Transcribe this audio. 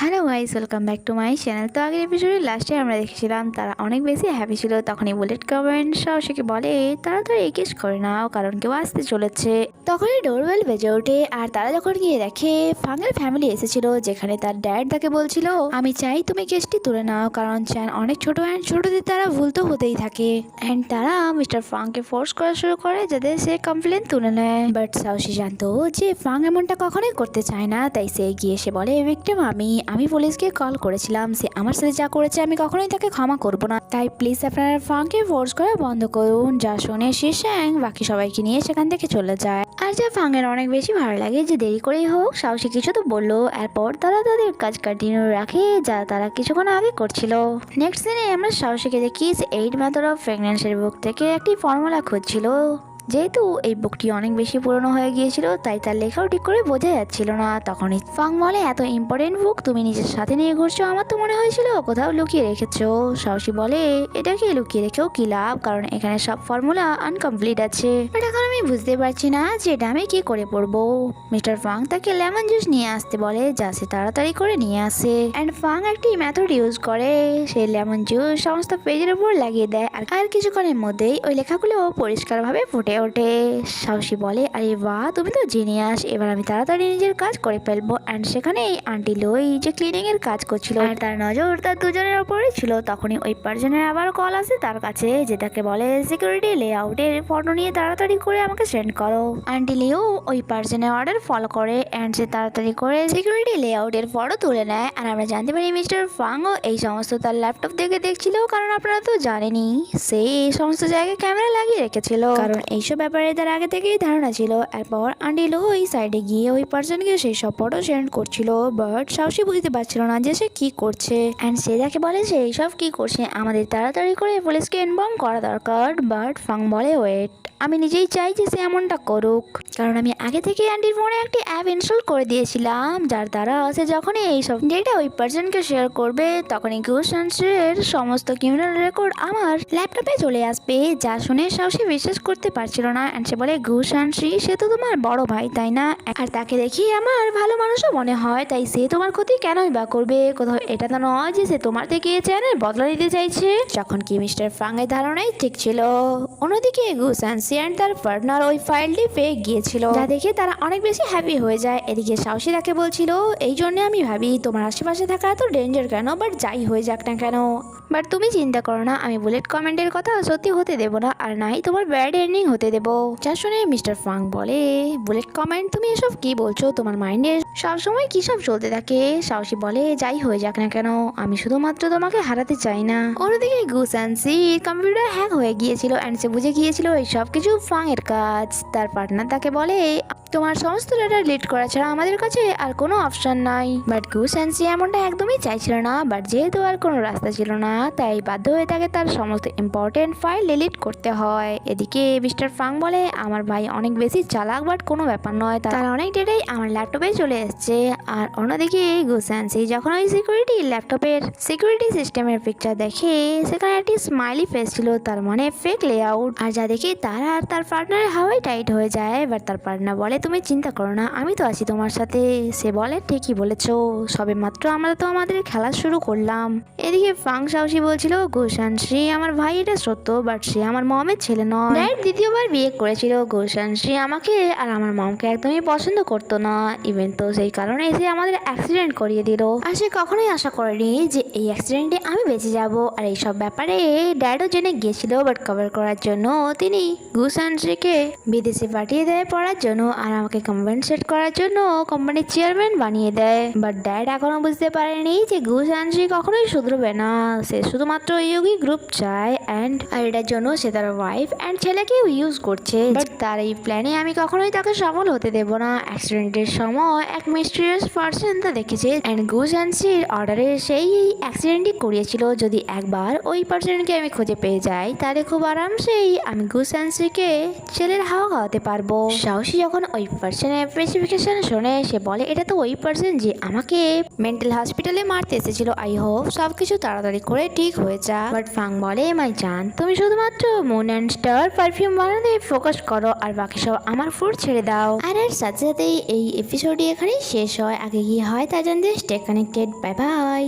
Hello guys, welcome back to my channel. তো আগের এপিসোডে লাস্টে আমরা দেখেছিলাম তারা অনেক বেশি হ্যাপি ছিল। তখনই বুলেট কমেন্ট সাহসীকে বলে তারা তো একিস করে নাও, কারণ কেউ আসতে চলেছে। তখনই ডোরবেল বেজে ওঠে আর তারা যখন গিয়ে দেখে ফাঙ্গের ফ্যামিলি এসেছিল, যেখানে তার ড্যাড তাকে বলছিল আমি চাই তুমি কেসটি তুলে নাও, কারণ চ্যান অনেক ছোট অ্যান্ড ছোটদের তারা ভুল তো হতেই থাকে। অ্যান্ড তারা মিস্টার ফাংকে ফোর্স করা শুরু করে যাতে সে কমপ্লেন তুলে নেয়। বাট সাহসী জানতো যে ফাং এমনটা কখনোই করতে চায় না, তাই সে গিয়ে সে বলে ভিক্টিম আমি পুলিশকে কল করেছিলাম, সে আমার সাথে যা করেছে আমি কখনোই তাকে ক্ষমা করব না, তাই প্লিজ আপনারা ফাংকে ফোর্স করা বন্ধ করুন। যা শুনে শীর্ষাং বাকি সবাইকে নিয়ে সেখান থেকে চলে যায়। আর যা ফাংয়ের অনেক বেশি ভালো লাগে যে দেরি করেই হোক সাহসী কিছু তো বললো। এরপর তারা তাদের কাজ কন্টিনিউ রাখে যা তারা কিছুক্ষণ আগে করছিল। নেক্সট দিনে আমরা সাহসীকে দেখি 8 মেথড অফ প্রেগনেন্সির বুক থেকে একটি ফর্মুলা খুঁজছিল। যেহেতু এই বুকটি অনেক বেশি পুরনো হয়ে গিয়েছিল, তাই তার লেখাও ঠিক করে বোঝা যাচ্ছিল না। তখনই ফাং বলে এত ইম্পর্টেন্ট বুক তুমি নিজের সাথে নিয়ে ঘুরছো, আমার তো মনে হয়েছিল কোথাও লুকিয়ে রেখেছো। সাহসী বলে এটাকে লুকিয়ে রেখেও কি লাভ, কারণ এখানে সব ফর্মুলা আনকমপ্লিট আছে। বাট এখন আমি বুঝতে পারছি না যে এটা আমি কি করে পড়বো। মিস্টার ফাং তাকে লেমন জুস নিয়ে আসতে বলে, যা সে তাড়াতাড়ি করে নিয়ে আসে। অ্যান্ড ফাং একটি মেথড ইউজ করে, সেই লেমন জুস সমস্ত পেজের উপর লাগিয়ে দেয় আর কিছুক্ষণের মধ্যেই ওই লেখাগুলো পরিষ্কারভাবে ফুটে ওঠে। সাহসী বলে আরে বাহ, তুমি তো জিনিয়াস, এবার আমি তাড়াতাড়ি নিজের কাজ করে ফেলবো। অ্যান্ড সেখানে আন্টি লই যে ক্লিনিং এর কাজ করছিল আর তার নজর তার দুজনের ওপরে ছিল। তখনই ওই পার্সনের আবার কল আসে তার কাছে, যে তাকে বলে সিকিউরিটি লেআউটের ফটো নিয়ে তাড়াতাড়ি করে আমাকে সেন্ড করো। আন্টি লিও ওই পার্সনের অর্ডার ফলো করে অ্যান্ড সে তাড়াতাড়ি করে সিকিউরিটি লেআউটের ফটো তুলে নেয়। আর আমরা জানতে পারি মিস্টার ফাংও এই সমস্ত তার ল্যাপটপ থেকে দেখছিল, কারণ আপনারা তো জানেনই সে এই সমস্ত জায়গায় ক্যামেরা লাগিয়ে রেখেছিল, কারণ এইসব ব্যাপারে তার আগে থেকেই ধারণা ছিল। এরপর আন্টি লো ওই সাইডে গিয়ে ওই পার্সনকে সেই সব ফটো সেন্ড করছিল, বাট সাহসী বুঝতে পারছিল না যে সে কি করছে। অ্যান্ড সে যাকে বলে সে এইসব কি করছে, আমাদের তাড়াতাড়ি করে পুলিশকে ইনফর্ম করা দরকার। বাট ফাং বলে ওয়েট, আমি নিজেই চাই যে সে এমনটা করুক, কারণ আমি আগে থেকে আন্টির ফোনে একটি অ্যাপ ইনস্টল করে দিয়েছিলাম, যার দ্বারা সে যখনই এইসব ডেটা ওই পার্সনকে শেয়ার করবে তখনই ঘুষাংশের সমস্ত ক্রিমিনাল রেকর্ড আমার ল্যাপটপে চলে আসবে। যা শুনে সাহসী বিশ্বাস করতে পারছিল না। অ্যান্ড সে বলে ঘুষাংশী সে তো তোমার বড় ভাই তাই না, আর তাকে দেখি আমার ভালো মানুষও মনে হয়, তাই সে তোমার ক্ষতি কেনই বা করবে, কোথাও এটা তো নয় যে সে তোমার থেকে চ্যানেল বদলা নিতে চাইছে। যখন কি মিস্টার ফাংয়ের ধারণাই ঠিক ছিল। অন্যদিকে ঘুষাংশী অ্যান্ড তার পার্টনার ওই ফাইলটি পেয়ে গিয়েছিল, যা দেখে তারা অনেক বেশি হ্যাপি হয়ে যায়। এদিকে সাহসী তাকে বলছিল এই জন্য আমি ভাবি তোমার আশেপাশে থাকা এত ডেঞ্জার কেন, বাট যাই হয়ে যাক না কেন, বাট তুমি চিন্তা করো না, আমি বুলেট কমেন্টের কথা সত্যি হতে দেব না, আর নাই তোমার ব্যাড এন্ডিং হতে দেব। যা শুনে মিস্টার ফাং বলে বুলেট কমেন্ট তুমি এসব কি বলছো, তোমার মাইন্ডে সবসময় কি সব চলতে থাকে। সাহসী বলে যাই হয়ে যাক না কেন, আমি শুধুমাত্র তোমাকে হারাতে চাই না। অন্যদিকে গুসানসি কম্পিউটার হ্যাক হয়ে গিয়েছিল অ্যান্ড সে বুঝে গিয়েছিল এই সব কিছু ফাং এর কাজ। তার পার্টনার তাকে বলে তোমার সমস্ত ডেটা ডিলিট করা ছাড়া আমাদের কাছে আর কোনো অপশন নাই। বাট গুসানসি এমনটা একদমই চাইছিল না, বাট যেহেতু আর কোনো রাস্তা ছিল না, তাই বাধ্য হয়ে তাকে তার সমস্ত ইম্পর্টেন্ট ফাইল ডিলিট করতে হয়। এদিকে মিস্টার ফাং বলে আমার ভাই অনেক বেশি চালাক, বাট কোনো ব্যাপার নয়, তার অনেক ডেটাই আমার ল্যাপটপে চলে এসছে। আর অন্যদিকে গুসানসি যখন ওই সিকিউরিটি ল্যাপটপের সিকিউরিটি সিস্টেমের পিকচার দেখে, সেখানে একটি স্মাইলি ফেস ছিল, তার মানে ফেক লেআউট। আর যা দেখে তার আর তার পার্টনারের হাওয়াই টাইট হয়ে যায়। এবার তার পার্টনার বলে তুমি চিন্তা করো না, আমি তো আছি তোমার সাথে। সে বলে ঠিকই বলেছো, সবে মাত্র আমরা তো আমাদের খেলা শুরু করলাম। এদিকে ফাং সাহসী বলছিল ঘোষাংশী আমার ভাই এটা সত্য, বাট সে আমার মমের ছেলে নয়। ড্যাড দ্বিতীয়বার বিয়ে করেছিল, ঘোষাংশী আমাকে আর আমার মমকে একদমই পছন্দ করতো না, ইভেন তো সেই কারণে সে আমাদের অ্যাক্সিডেন্ট করিয়ে দিল। আর সে কখনোই আশা করেনি যে এই অ্যাক্সিডেন্টে আমি বেঁচে যাব। আর এইসব ব্যাপারে ড্যাডও জেনে গিয়েছিল, বাট কভার করার জন্য তিনি ঘোষাংশীকে বিদেশে পাঠিয়ে দেয় পড়ার জন্য, আর আমাকে কম্পেনসেট করার জন্য কোম্পানির চেয়ারম্যান বানিয়ে দেয়। বাট ড্যাড এখনো বুঝতে পারেনি যে ঘোষাংশী কখনোই শুধরবে না, সে শুধুমাত্র ইয়োগি গ্রুপ চায় আর এটার জন্য সে তার ওয়াইফ অ্যান্ড ছেলেকেও ইউজ করছে। বাট তার এই প্ল্যানে আমি কখনোই তাকে সফল হতে দেব না। অ্যাক্সিডেন্টের সময় এক মিস্টিরিয়াস পার্সন তা দেখেছে অ্যান্ড ঘোষাংশীর অর্ডারে সেই অ্যাক্সিডেন্টই করিয়েছিল। যদি একবার ওই পার্সনকে আমি খুঁজে পেয়ে যাই, তাহলে খুব আরামসেই আমি ঘোষাংশীকে ছেলের হাওয়া খাওয়াতে পারবো। সাহসী যখন ওই পার্সনের স্পেসিফিকেশন শোনে, সে বলে এটা তো ওই পার্সন যে আমাকে মেন্টাল হসপিটালে মারতে এসেছিল, আই হোপ সবকিছু তাড়াতাড়ি করে ঠিক হয়ে যা। বাট ফাং বলে মাই জান, তুমি শুধুমাত্র মুন অ্যান্ড স্টার পারফিউম বানাতে ফোকাস করো, আর বাকি সব আমার ফুড ছেড়ে দাও। আর এর সাথে সাথেই এই এপিসোডে এখানে এখানেই শেষ হয়, আগে কি হয় তা জানতে স্টে কানেক্টেড। Bye bye.